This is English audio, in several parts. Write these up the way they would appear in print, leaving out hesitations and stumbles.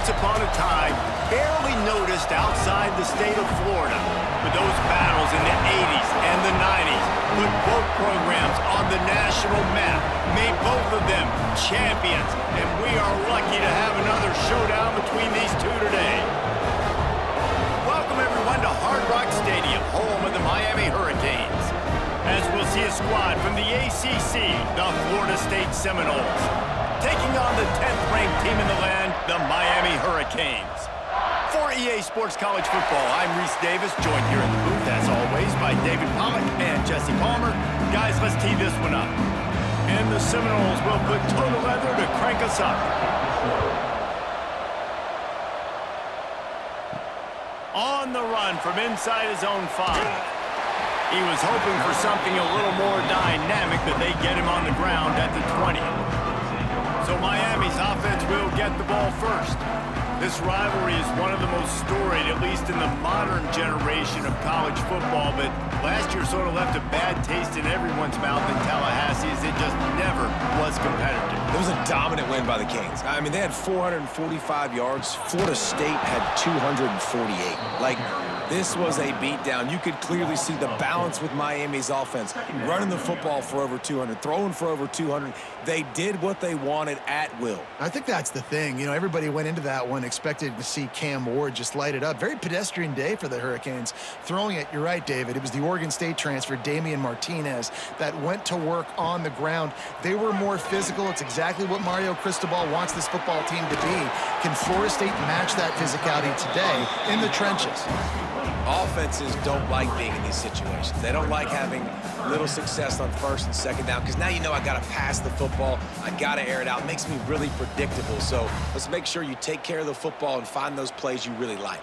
once upon a time, barely noticed outside the state of Florida. But those battles in the 80s and the 90s put both programs on the national map, made both of them champions, and we are lucky to have another showdown between these two today. Welcome, everyone, to Hard Rock Stadium, home of the Miami Hurricanes, as we'll see a squad from the ACC, the Florida State Seminoles, taking on the 10th-ranked team in the land, the Miami Hurricanes. For EA Sports College Football, I'm Reese Davis, joined here in the booth, as always, by David Pollack and Jesse Palmer. Guys, let's tee this one up. And the Seminoles will put total leather to crank us up. On the run from inside his own 5. He was hoping for something a little more dynamic, but they get him on the ground at the 20. So Miami's offense will get the ball first. This rivalry is one of the most storied, at least in the modern generation of college football, but last year sort of left a bad taste in everyone's mouth in Tallahassee as it just never was competitive. It was a dominant win by the Canes. I mean, they had 445 yards. Florida State had 248. Like, this was a beatdown. You could clearly see the balance with Miami's offense. Running the football for over 200, throwing for over 200. They did what they wanted at will. I think that's the thing. You know, everybody went into that one expected to see Cam Ward just light it up. Very pedestrian day for the Hurricanes. Throwing it, you're right, David. It was the Oregon State transfer, Damian Martinez, that went to work on the ground. They were more physical. It's exactly what Mario Cristobal wants this football team to be. Can Florida State match that physicality today in the trenches? Offenses don't like being in these situations. They don't like having little success on first and second down because now you know I got to pass the football. I got to air it out. It makes me really predictable. So let's make sure you take care of the football and find those plays you really like.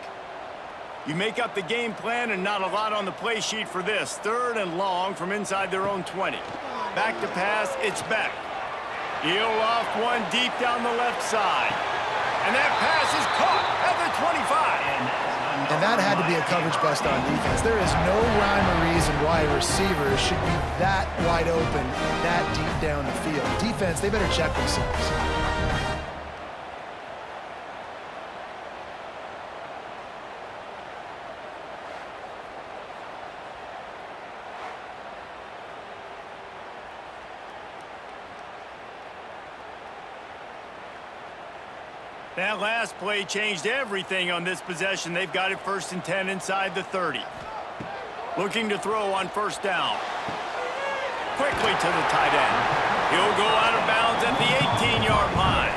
You make up the game plan and not a lot on the play sheet for this. 3rd and long from inside their own 20. Back to pass, it's Beck. He'll loft one deep down the left side. And that pass is caught at the 25. And that had to be a coverage bust on defense. There is no rhyme or reason why receivers should be that wide open, that deep down the field. Defense, they better check themselves. That last play changed everything on this possession. They've got it 1st and 10 inside the 30. Looking to throw on 1st down. Quickly to the tight end. He'll go out of bounds at the 18-yard line.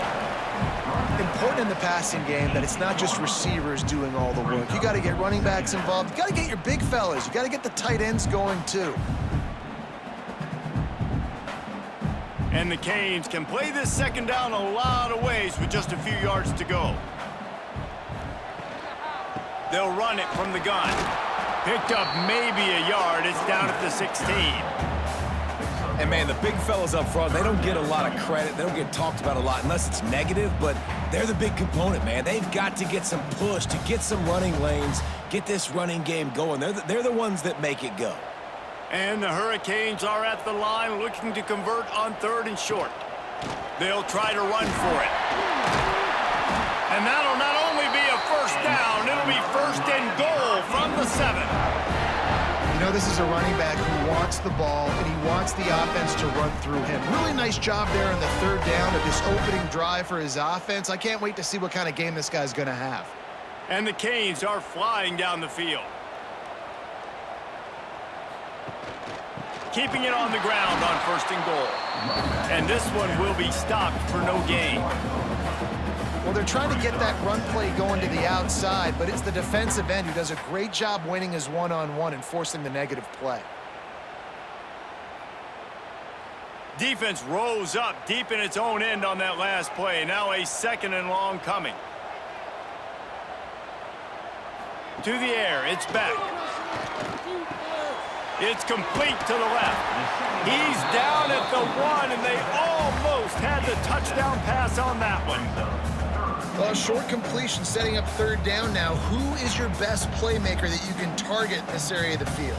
Important in the passing game that it's not just receivers doing all the work. You got to get running backs involved. You got to get your big fellas. You got to get the tight ends going too. And the Canes can play this 2nd down a lot of ways with just a few yards to go. They'll run it from the gun. Picked up maybe a yard. It's down at the 16. And, man, the big fellas up front, they don't get a lot of credit. They don't get talked about a lot unless it's negative, but they're the big component, man. They've got to get some push, to get some running lanes, get this running game going. They're the ones that make it go. And the Hurricanes are at the line looking to convert on 3rd and short. They'll try to run for it. And that'll not only be a 1st down, it'll be 1st and goal from the 7. You know, this is a running back who wants the ball, and he wants the offense to run through him. Really nice job there on the 3rd down of this opening drive for his offense. I can't wait to see what kind of game this guy's going to have. And the Canes are flying down the field. Keeping it on the ground on 1st and goal. And this one will be stopped for no gain. Well, they're trying to get that run play going to the outside, but it's the defensive end who does a great job winning his one-on-one and forcing the negative play. Defense rose up deep in its own end on that last play. Now a 2nd and long coming. To the air, it's back. It's complete to the left. He's down at the 1, and they almost had the touchdown pass on that one. Well, short completion setting up 3rd down now. Who is your best playmaker that you can target in this area of the field?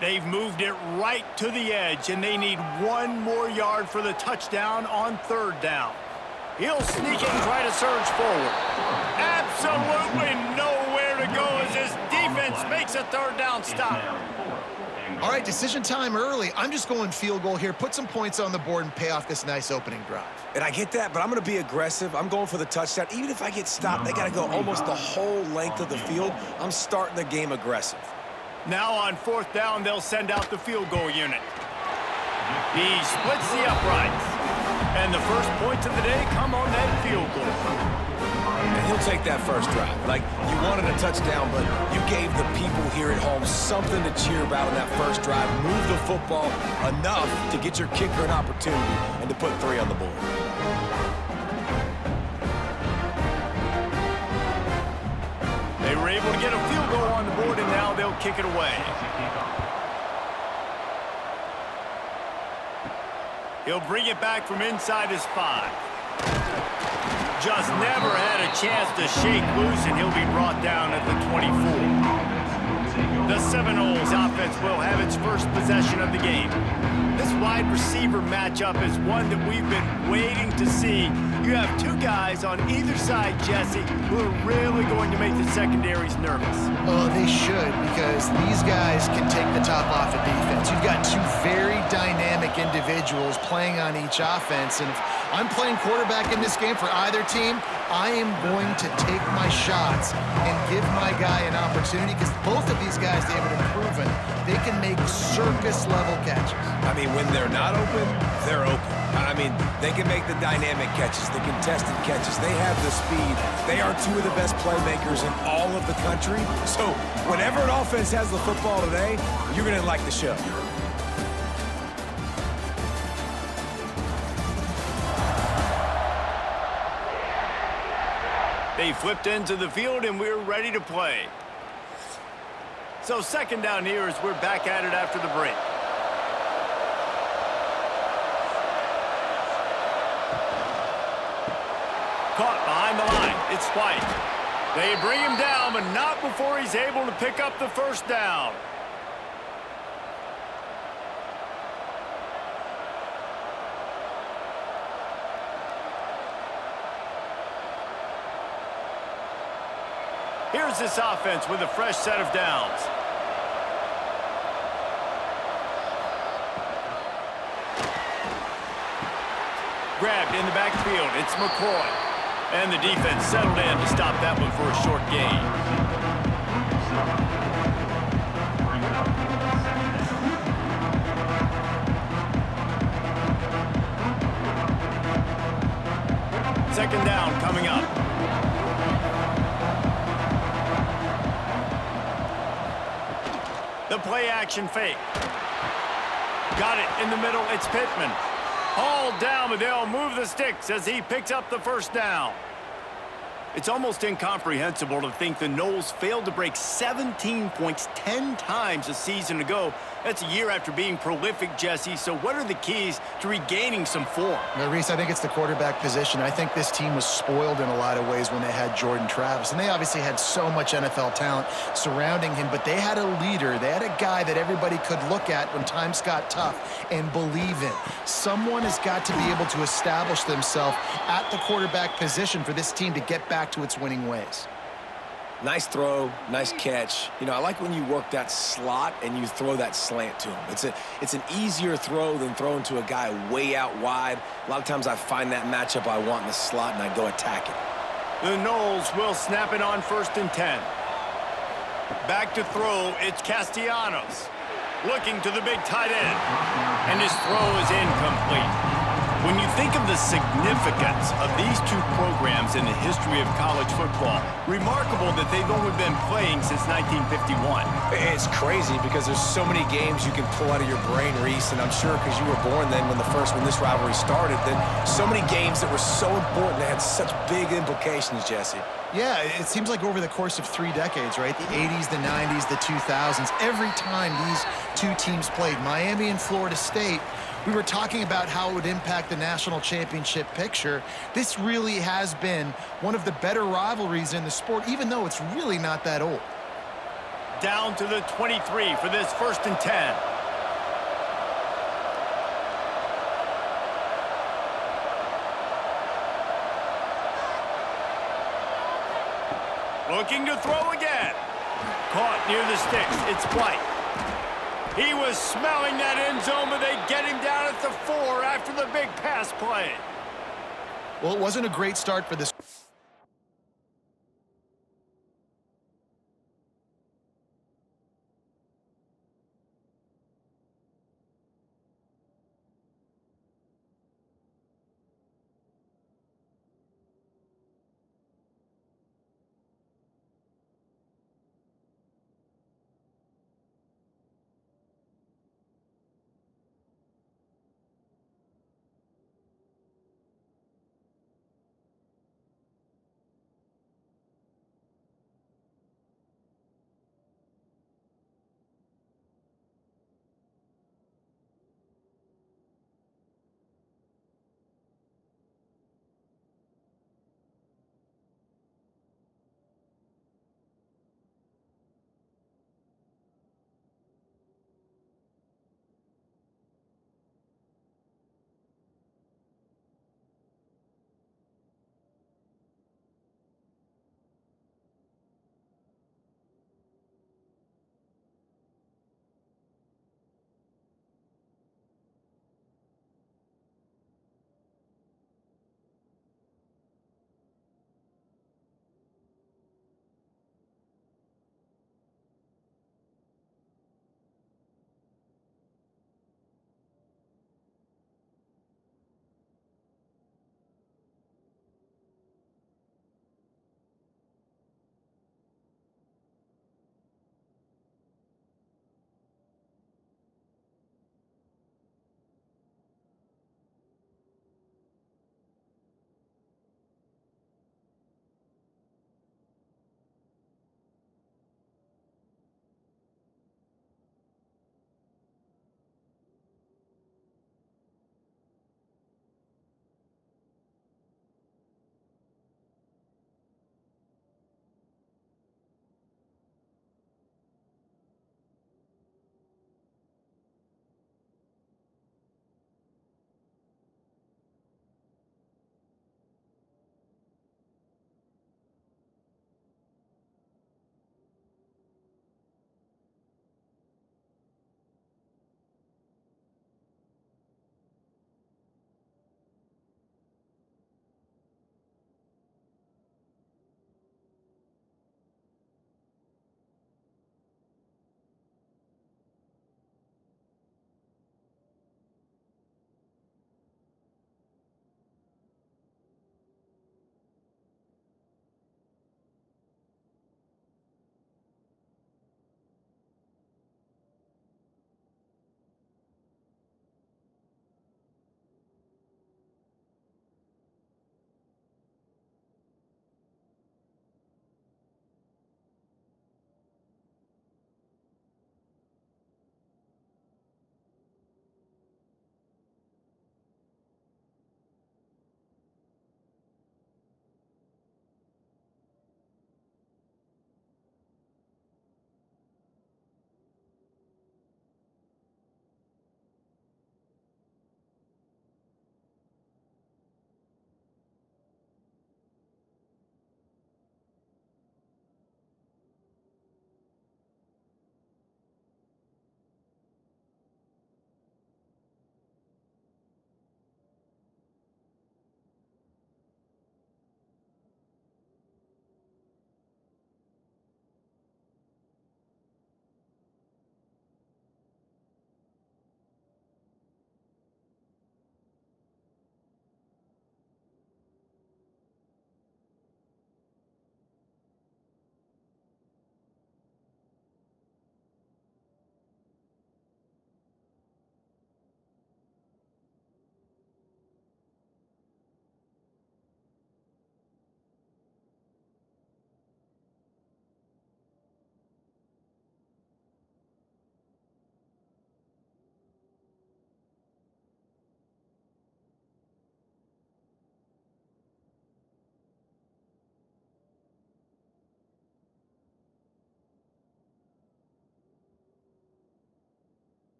They've moved it right to the edge, and they need 1 more yard for the touchdown on 3rd down. He'll sneak and try to surge forward. Absolutely nowhere to go as his defense makes a third down stop. All right, decision time early. I'm just going field goal here. Put some points on the board and pay off this nice opening drive. And I get that, but I'm going to be aggressive. I'm going for the touchdown. Even if I get stopped, they got to go almost the whole length of the field. I'm starting the game aggressive. Now on fourth down, they'll send out the field goal unit. He splits the uprights. And the first points of the day come on that field goal. And he'll take that first drive. Like, you wanted a touchdown, but you gave the people here at home something to cheer about in that first drive. Move the football enough to get your kicker an opportunity and to put 3 on the board. They were able to get a field goal on the board, and now they'll kick it away. He'll bring it back from inside his 5. Just never had a chance to shake loose, and he'll be brought down at the 24. The Seminoles offense will have its first possession of the game. This wide receiver matchup is one that we've been waiting to see. You have 2 guys on either side, Jesse, who are really going to make the secondaries nervous. Oh, they should, because these guys can take the top off of defense. You've got 2 very dynamic individuals playing on each offense, and if I'm playing quarterback in this game for either team, I am going to take my shots and give my guy an opportunity, because both of these guys, David, have proven they can make circus-level catches. I mean, when they're not open, they're open. I mean, they can make the dynamic catches, the contested catches. They have the speed. They are 2 of the best playmakers in all of the country. So whenever an offense has the football today, you're going to like the show. They flipped into the field, and we're ready to play. So second down here as we're back at it after the break. Caught behind the line. It's White. They bring him down, but not before he's able to pick up the first down. Here's this offense with a fresh set of downs. Grabbed in the backfield. It's McCoy. And the defense settled in to stop that one for a short gain. Second down coming up. The play action fake. Got it in the middle. It's Pittman. Hauled down, but they'll move the sticks as he picks up the first down. It's almost incomprehensible to think the Noles failed to break 17 points 10 times a season ago. That's a year after being prolific, Jesse. So what are the keys to regaining some form? Now, Reese, I think it's the quarterback position. I think this team was spoiled in a lot of ways when they had Jordan Travis. And they obviously had so much NFL talent surrounding him, but they had a leader. They had a guy that everybody could look at when times got tough and believe in. Someone has got to be able to establish themselves at the quarterback position for this team to get back to its winning ways. Nice throw, nice catch. You know, I like when you work that slot and you throw that slant to him. It's an easier throw than throwing to a guy way out wide. A lot of times I find that matchup I want in the slot and I go attack it. The Noles will snap it on 1st and 10. Back to throw, it's Castellanos. Looking to the big tight end. And his throw is incomplete. When you think of the significance of these 2 programs in the history of college football, remarkable that they've only been playing since 1951. It's crazy because there's so many games you can pull out of your brain, Reese, and I'm sure because you were born then when this rivalry started, that so many games that were so important, they had such big implications, Jesse. Yeah, it seems like over the course of 3 decades, right? The 80s, the 90s, the 2000s, every time these 2 teams played, Miami and Florida State, we were talking about how it would impact the national championship picture. This really has been one of the better rivalries in the sport, even though it's really not that old. Down to the 23 for this 1st and 10. Looking to throw again. Caught near the sticks. It's White. He was smelling that end zone, but they get him down at the 4 after the big pass play. Well, it wasn't a great start for this.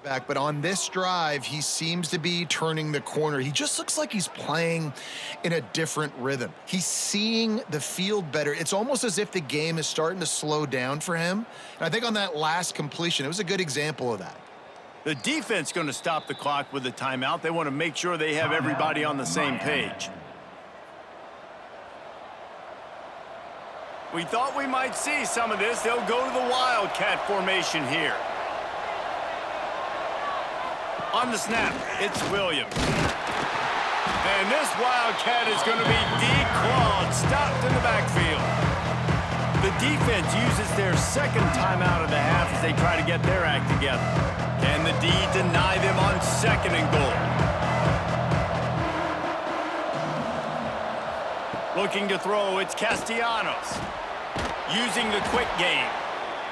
back, but on this drive, he seems to be turning the corner. He just looks like he's playing in a different rhythm. He's seeing the field better. It's almost as if the game is starting to slow down for him. And I think on that last completion, it was a good example of that. The defense going to stop the clock with the timeout. They want to make sure they have everybody on the same page. We thought we might see some of this. They'll go to the Wildcat formation here. On the snap, it's Williams. And this Wildcat is going to be declawed, stopped in the backfield. The defense uses their second timeout of the half as they try to get their act together. Can the D deny them on 2nd and goal? Looking to throw, it's Castellanos. Using the quick game.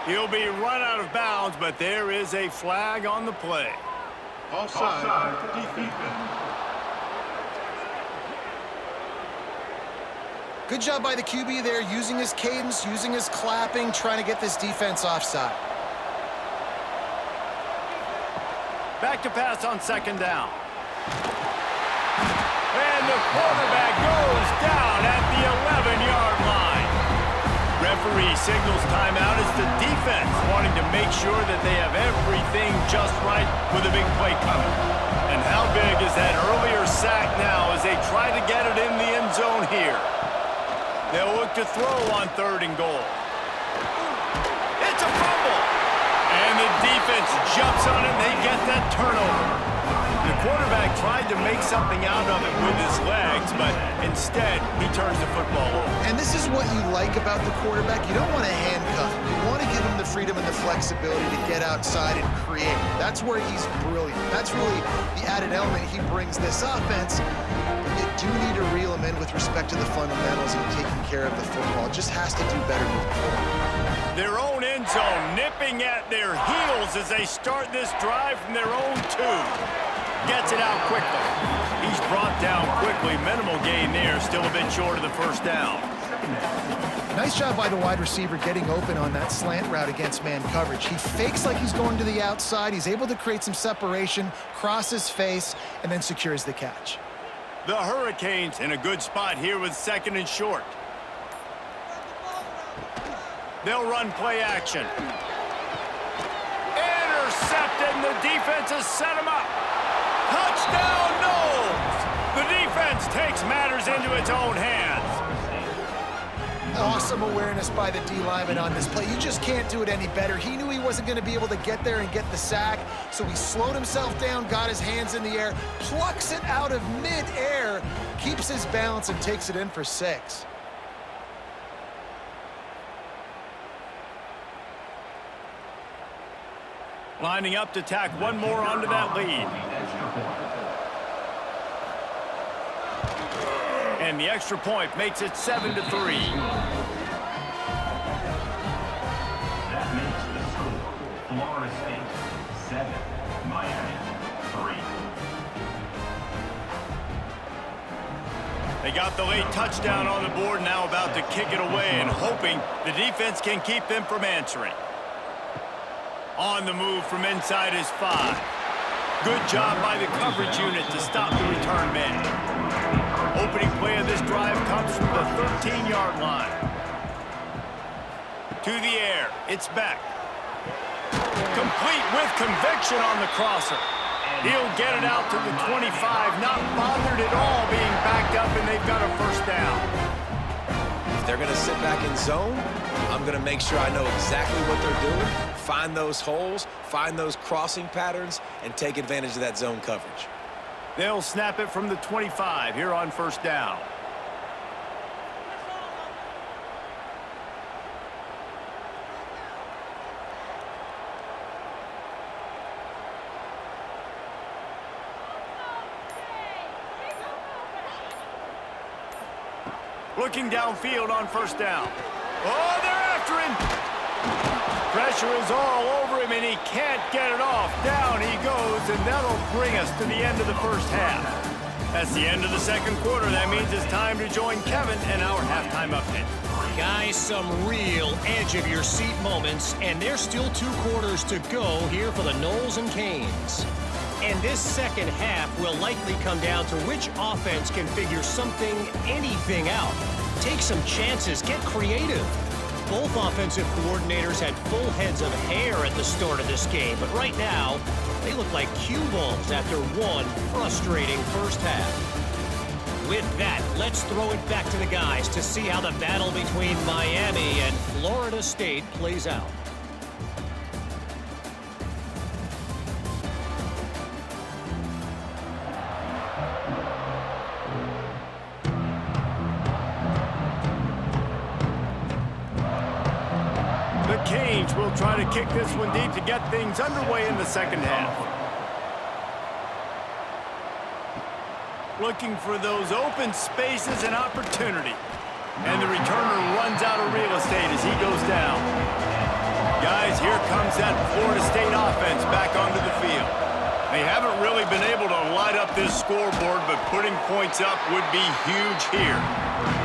He'll be run out of bounds, but there is a flag on the play. Offside. Defense. Good job by the QB there, using his cadence, using his clapping, trying to get this defense offside. Back to pass on 2nd down. And the quarterback goes down at the 11-yard line. Referee signals timeout as the defense wanting to make sure that they have everything just right with a big play coming. And how big is that earlier sack now as they try to get it in the end zone here? They'll look to throw on 3rd and goal. It's a fumble. And the defense jumps on it and they get that turnover. The quarterback tried to make something out of it with his legs, but instead, he turns the football over. And this is what you like about the quarterback. You don't want to handcuff him. You want to give him the freedom and the flexibility to get outside and create. That's where he's brilliant. That's really the added element he brings this offense. You do need to reel him in with respect to the fundamentals and taking care of the football. It just has to do better moving forward. Their own end zone nipping at their heels as they start this drive from their own 2. Gets it out quickly. He's brought down quickly. Minimal gain there. Still a bit short of the 1st down. Nice job by the wide receiver getting open on that slant route against man coverage. He fakes like he's going to the outside. He's able to create some separation, cross his face, and then secures the catch. The Hurricanes in a good spot here with 2nd and short. They'll run play action. Intercepted, and the defense has set him up. Touchdown, Knowles! The defense takes matters into its own hands. Awesome awareness by the D lineman on this play. You just can't do it any better. He knew he wasn't going to be able to get there and get the sack, so he slowed himself down, got his hands in the air, plucks it out of mid-air, keeps his balance, and takes it in for 6. Lining up to tack one more onto that lead. And the extra point makes it 7-3. That makes the score Florida State 7, Miami 3. They got the late touchdown on the board, now about to kick it away and hoping the defense can keep them from answering. On the move from inside his 5. Good job by the coverage unit to stop the return man. Opening play of this drive comes from the 13-yard line. To the air, it's back. Complete with conviction on the crosser. He'll get it out to the 25, not bothered at all being backed up, and they've got a 1st down. If they're going to sit back in zone, I'm going to make sure I know exactly what they're doing, find those holes, find those crossing patterns, and take advantage of that zone coverage. They'll snap it from the 25 here on 1st down. Looking downfield on 1st down. Oh, they're after him. Pressure is all over him, and he can't get it off. Down he goes, and that'll bring us to the end of the 1st half. That's the end of the 2nd quarter. That means it's time to join Kevin and our halftime update. Guys, some real edge-of-your-seat moments, and there's still 2 quarters to go here for the Noles and Canes. And this second half will likely come down to which offense can figure something, anything out. Take some chances, get creative. Both offensive coordinators had full heads of hair at the start of this game, but right now, they look like cue balls after one frustrating first half. With that, let's throw it back to the guys to see how the battle between Miami and Florida State plays out. The Canes will try to kick this one deep to get things underway in the second half. Looking for those open spaces and opportunity. And the returner runs out of real estate as he goes down. Guys, here comes that Florida State offense back onto the field. They haven't really been able to light up this scoreboard, but putting points up would be huge here.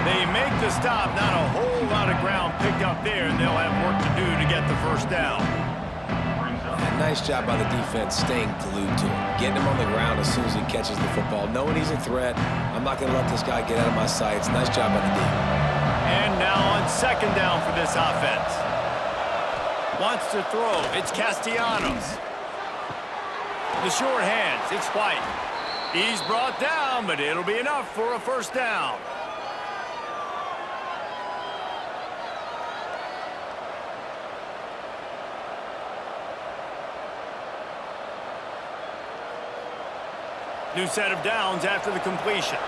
They make the stop, not a whole lot of ground picked up there, and they'll have work to do to get the first down. Nice job by the defense staying glued to him, getting him on the ground as soon as he catches the football, knowing he's a threat. I'm not going to let this guy get out of my sights. Nice job by the D. And now on second down for this offense. Wants to throw. It's Castellanos. The short hands. It's White. He's brought down, but it'll be enough for a first down. New set of downs after the completion.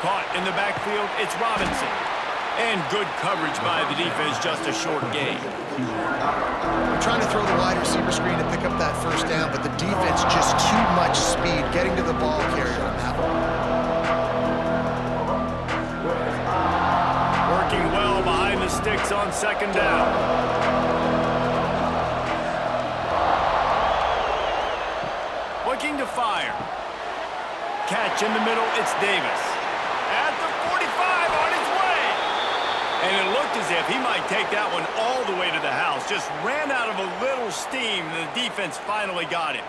Caught in the backfield, it's Robinson. And good coverage by the defense, just a short gain. We're trying to throw the wide receiver screen to pick up that first down, but the defense just too much speed getting to the ball carrier on that one. Working well behind the sticks on second down. Looking to fire. Catch in the middle, it's Davis. At the 45, on his way. And it looked as if he might take that one all the way to the house. Just ran out of a little steam, and the defense finally got him.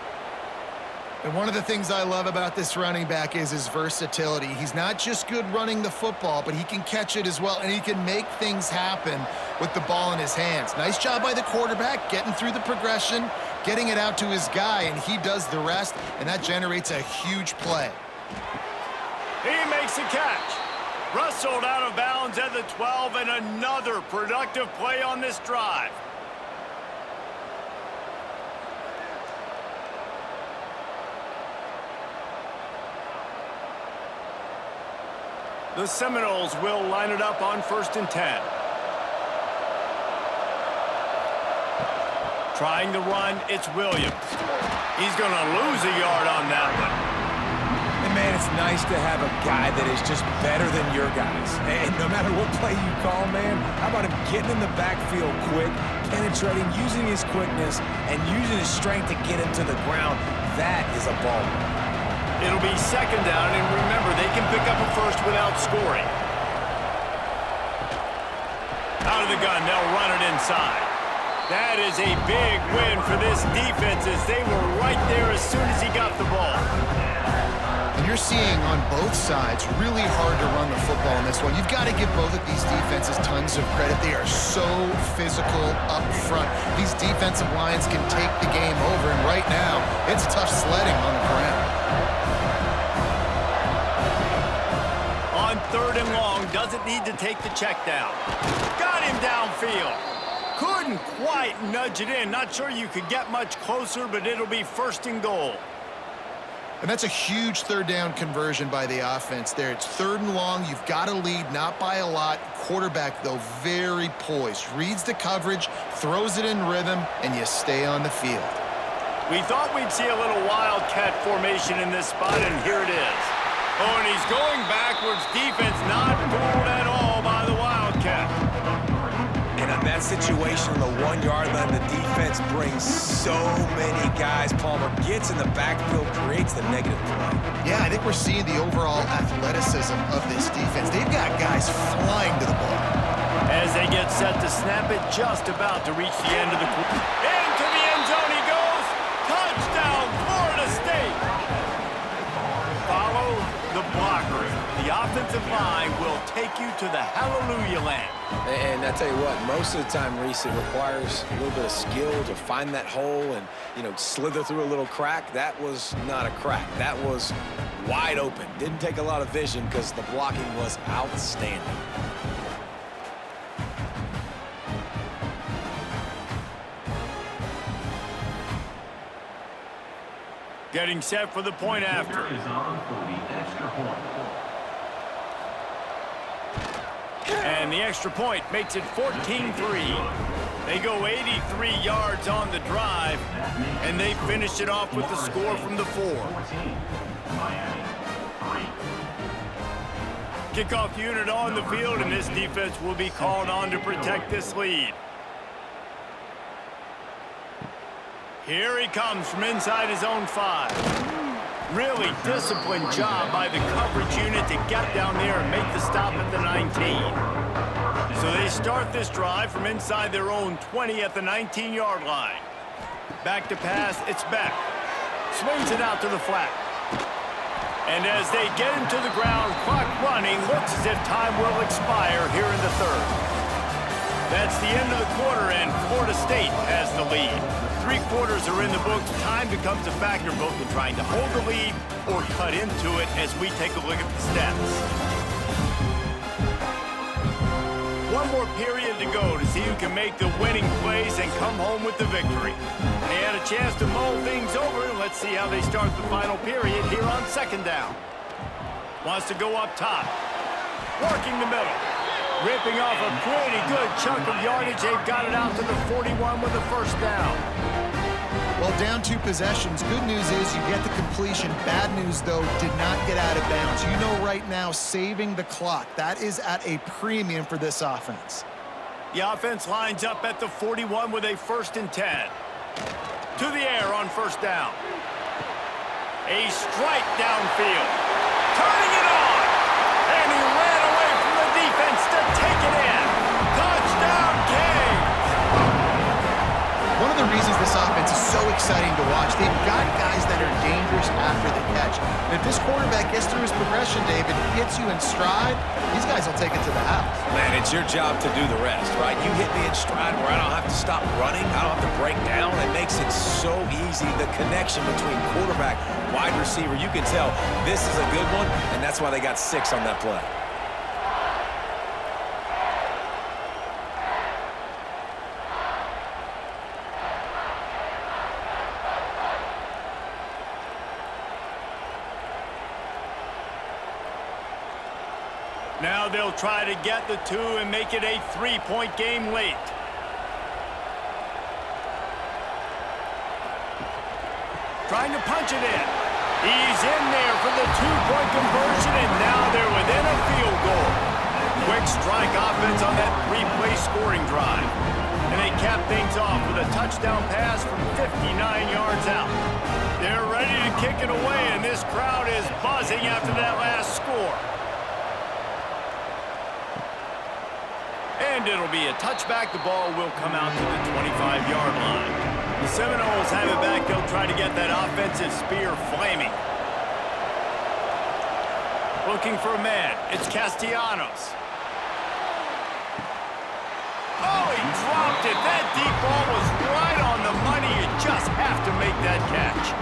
And one of the things I love about this running back is his versatility. He's not just good running the football, but he can catch it as well, and he can make things happen with the ball in his hands. Nice job by the quarterback, getting through the progression, getting it out to his guy, and he does the rest, and that generates a huge play. He makes a catch. Rustled out of bounds at the 12, and another productive play on this drive. The Seminoles will line it up on 1st and 10. Trying to run, it's Williams. He's going to lose a yard on that one. And man, it's nice to have a guy that is just better than your guys. And no matter what play you call, man, how about him getting in the backfield quick, penetrating, using his quickness, and using his strength to get him to the ground? That is a ball. It'll be second down, and remember, they can pick up a first without scoring. Out of the gun, they'll run it inside. That is a big win for this defense as they were right there as soon as he got the ball. And you're seeing on both sides really hard to run the football in this one. You've got to give both of these defenses tons of credit. They are so physical up front. These defensive lines can take the game over, and right now, it's tough sledding on the ground. On 3rd and long, doesn't need to take the check down. Got him downfield. Couldn't quite nudge it in. Not sure you could get much closer, but it'll be 1st and goal. And that's a huge 3rd down conversion by the offense there. It's 3rd and long. You've got to lead, not by a lot. Quarterback, though, very poised. Reads the coverage, throws it in rhythm, and you stay on the field. We thought we'd see a little wildcat formation in this spot, and here it is. Oh, and he's going backwards. Defense not fooled at all by the Wildcat. And on that situation on the 1 yard line, the defense brings so many guys. Palmer gets in the backfield, creates the negative play. Yeah, I think we're seeing the overall athleticism of this defense. They've got guys flying to the ball. As they get set to snap it, just about to reach the end of the quarter. Into the end zone he goes. Touchdown, Florida State. Follow the blockers. The offensive line will take you to the hallelujah land. And I tell you what, most of the time, Reese, it requires a little bit of skill to find that hole and, slither through a little crack. That was not a crack. That was wide open. Didn't take a lot of vision because the blocking was outstanding. Getting set for the point after. Is on for the extra point. And the extra point makes it 14-3. They go 83 yards on the drive, and they finish it off with the score from the 4. 14. Miami 3. Kickoff unit on the field, and this defense will be called on to protect this lead. Here he comes from inside his own 5. Really disciplined job by the coverage unit to get down there and make the stop at the 19. So they start this drive from inside their own 20 at the 19-yard line. Back to pass, it's Beck. Swings it out to the flat. And as they get him to the ground, clock running, looks as if time will expire here in the 3rd. That's the end of the quarter, and Florida State has the lead. 3 quarters are in the books. Time becomes a factor both in trying to hold the lead or cut into it as we take a look at the stats. 1 more period to go to see who can make the winning plays and come home with the victory. They had a chance to mull things over. Let's see how they start the final period here on 2nd down. Wants to go up top. Working the middle. Ripping off a pretty good chunk of yardage. They've got it out to the 41 with a 1st down. Well, down 2 possessions. Good news is you get the completion. Bad news, though, did not get out of bounds. You know right now, saving the clock. That is at a premium for this offense. The offense lines up at the 41 with a 1st and 10. To the air on 1st down. A strike downfield. Turning it on. And he ran away from the defense to take it in. Touchdown, Canes! One of the reasons this offense is so exciting to watch, they've got guys that are dangerous after the catch. And if this quarterback gets through his progression, David, gets you in stride, these guys will take it to the house. Man, it's your job to do the rest, right? You hit me in stride where I don't have to stop running. I don't have to break down. It makes it so easy. The connection between quarterback, wide receiver, you can tell this is a good one, and that's why they got 6 on that play. Now they'll try to get the 2 and make it a 3-point game late. Trying to punch it in. He's in there for the 2-point conversion, and now they're within a field goal. Quick strike offense on that 3-play scoring drive. And they cap things off with a touchdown pass from 59 yards out. They're ready to kick it away, and this crowd is buzzing after that last score. And it'll be a touchback. The ball will come out to the 25-yard line. The Seminoles have it back. They'll try to get that offensive spear flaming. Looking for a man. It's Castellanos. Oh, he dropped it. That deep ball was right on the money. You just have to make that catch.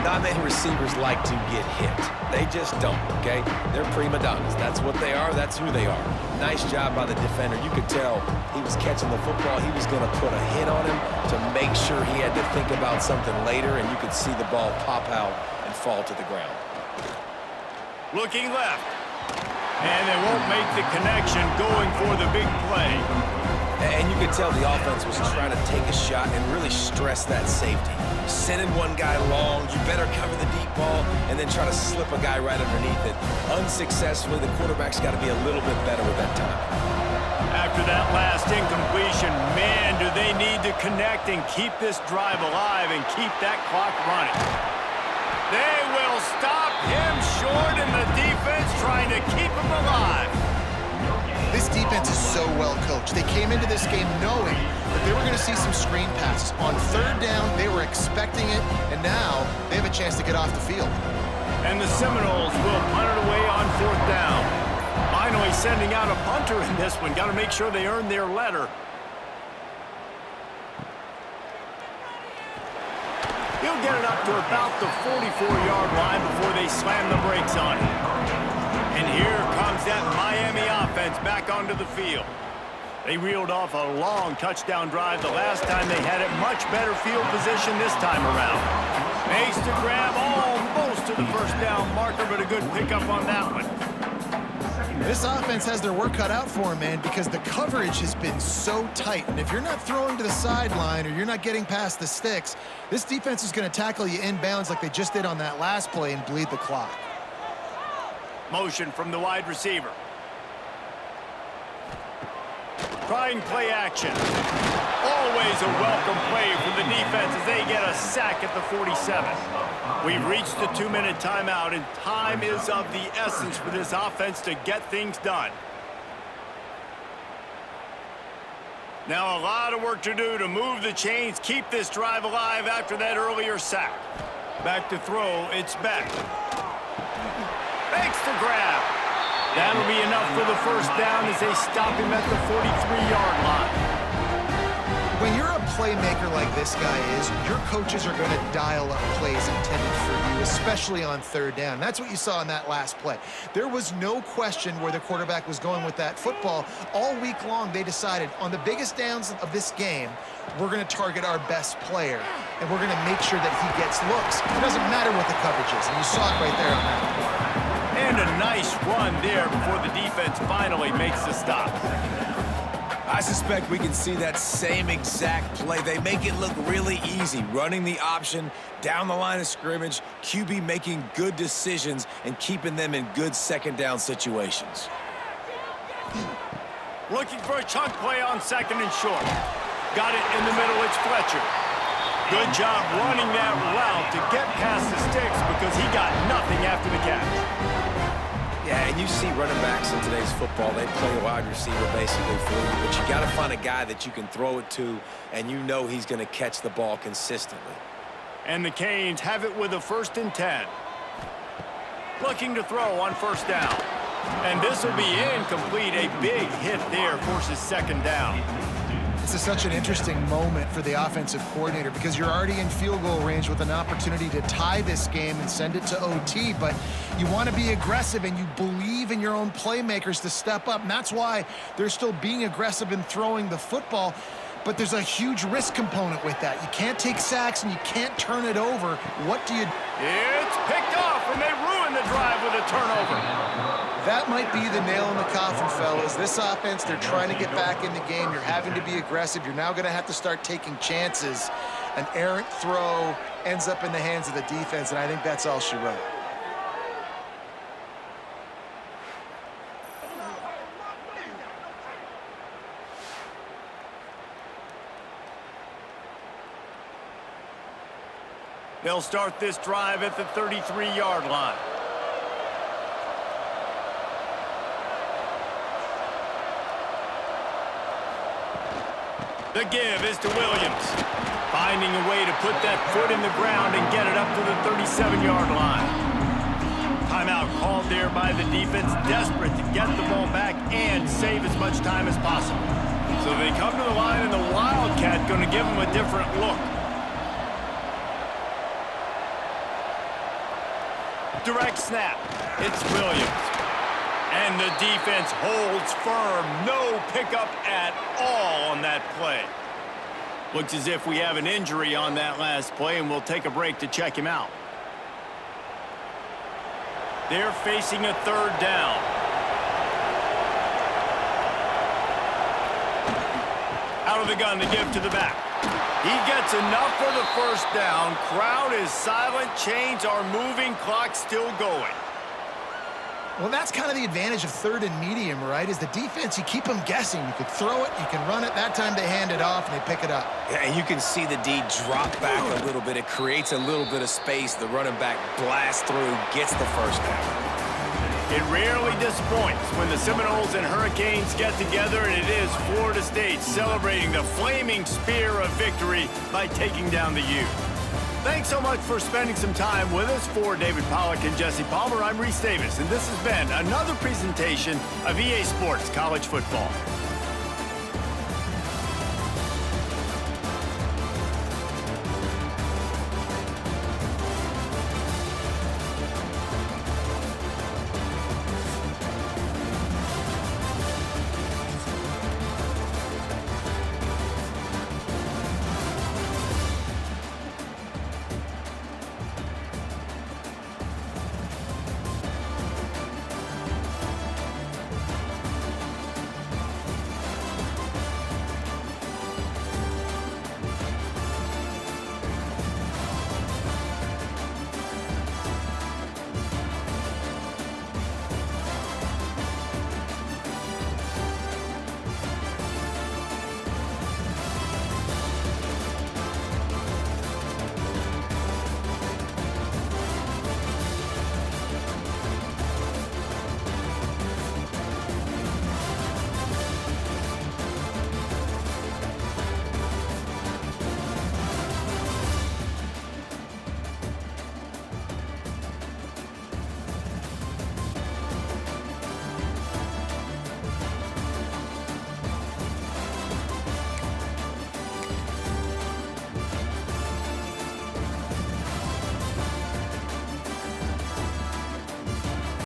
Not many receivers like to get hit. They just don't, okay? They're prima donnas. That's what they are. That's who they are. Nice job by the defender. You could tell he was catching the football. He was going to put a hit on him to make sure he had to think about something later, and you could see the ball pop out and fall to the ground. Looking left. And they won't make the connection going for the big play. And you could tell the offense was trying to take a shot and really stress that safety. Sending one guy long, you better cover the deep ball, and then try to slip a guy right underneath it. Unsuccessfully, the quarterback's got to be a little bit better with that time. After that last incompletion. Man, do they need to connect and keep this drive alive and keep that clock running. They will stop him short, and the defense trying to keep him alive. This defense is so well coached. They came into this game knowing that they were going to see some screen passes. On third down, they were expecting it, and now they have a chance to get off the field. And the Seminoles will punt it away on fourth down. Finally sending out a punter in this one. Got to make sure they earn their letter. He'll get it up to about the 44-yard line before they slam the brakes on him. And here comes that Miami offense back onto the field. They reeled off a long touchdown drive the last time they had it. Much better field position this time around. Makes the grab almost to the first down marker, but a good pickup on that one. This offense has their work cut out for them, man, because the coverage has been so tight. And if you're not throwing to the sideline or you're not getting past the sticks, this defense is going to tackle you inbounds like they just did on that last play and bleed the clock. Motion from the wide receiver. Trying play action. Always a welcome play for the defense as they get a sack at the 47. We've reached the 2-minute timeout, and time is of the essence for this offense to get things done. Now a lot of work to do to move the chains, keep this drive alive after that earlier sack. Back to throw, it's Beck. Makes the grab. That'll be enough for the first down as they stop him at the 43-yard line. When you're a playmaker like this guy is, your coaches are going to dial up plays intended for you, especially on third down. That's what you saw in that last play. There was no question where the quarterback was going with that football. All week long, they decided on the biggest downs of this game, we're going to target our best player, and we're going to make sure that he gets looks. It doesn't matter what the coverage is, and you saw it right there on that play. And a nice run there before the defense finally makes the stop. I suspect we can see that same exact play. They make it look really easy, running the option down the line of scrimmage, QB making good decisions and keeping them in good second down situations. Looking for a chunk play on second and short. Got it in the middle, it's Fletcher. Good job running that route to get past the sticks because he got nothing after the catch. Yeah, and you see running backs in today's football, they play a wide receiver basically for you, but you got to find a guy that you can throw it to, and you know he's going to catch the ball consistently. And the Canes have it with a 1st and 10. Looking to throw on first down. And this will be incomplete. A big hit there forces second down. This is such an interesting moment for the offensive coordinator because you're already in field goal range with an opportunity to tie this game and send it to OT, but you want to be aggressive and you believe in your own playmakers to step up, and that's why they're still being aggressive in throwing the football, but there's a huge risk component with that. You can't take sacks and you can't turn it over. What do you do? It's picked off, and they ruin the drive with a turnover. That might be the nail in the coffin, fellas. This offense, they're trying to get back in the game. You're having to be aggressive. You're now going to have to start taking chances. An errant throw ends up in the hands of the defense, and I think that's all she wrote. They'll start this drive at the 33-yard line. The give is to Williams. Finding a way to put that foot in the ground and get it up to the 37-yard line. Timeout called there by the defense, desperate to get the ball back and save as much time as possible. So they come to the line, and the Wildcat going to give them a different look. Direct snap. It's Williams. And the defense holds firm. No pickup at all on that play. Looks as if we have an injury on that last play, and we'll take a break to check him out. They're facing a third down. Out of the gun to give to the back. He gets enough for the first down. Crowd is silent. Chains are moving. Clock still going. Well, that's kind of the advantage of third and medium, right? Is the defense, you keep them guessing. You could throw it, you can run it. That time they hand it off and they pick it up. Yeah, and you can see the D drop back a little bit. It creates a little bit of space. The running back blasts through, gets the first down. It rarely disappoints when the Seminoles and Hurricanes get together, and it is Florida State celebrating the flaming spear of victory by taking down the U. Thanks so much for spending some time with us. For David Pollack and Jesse Palmer, I'm Reese Davis, and this has been another presentation of EA Sports College Football.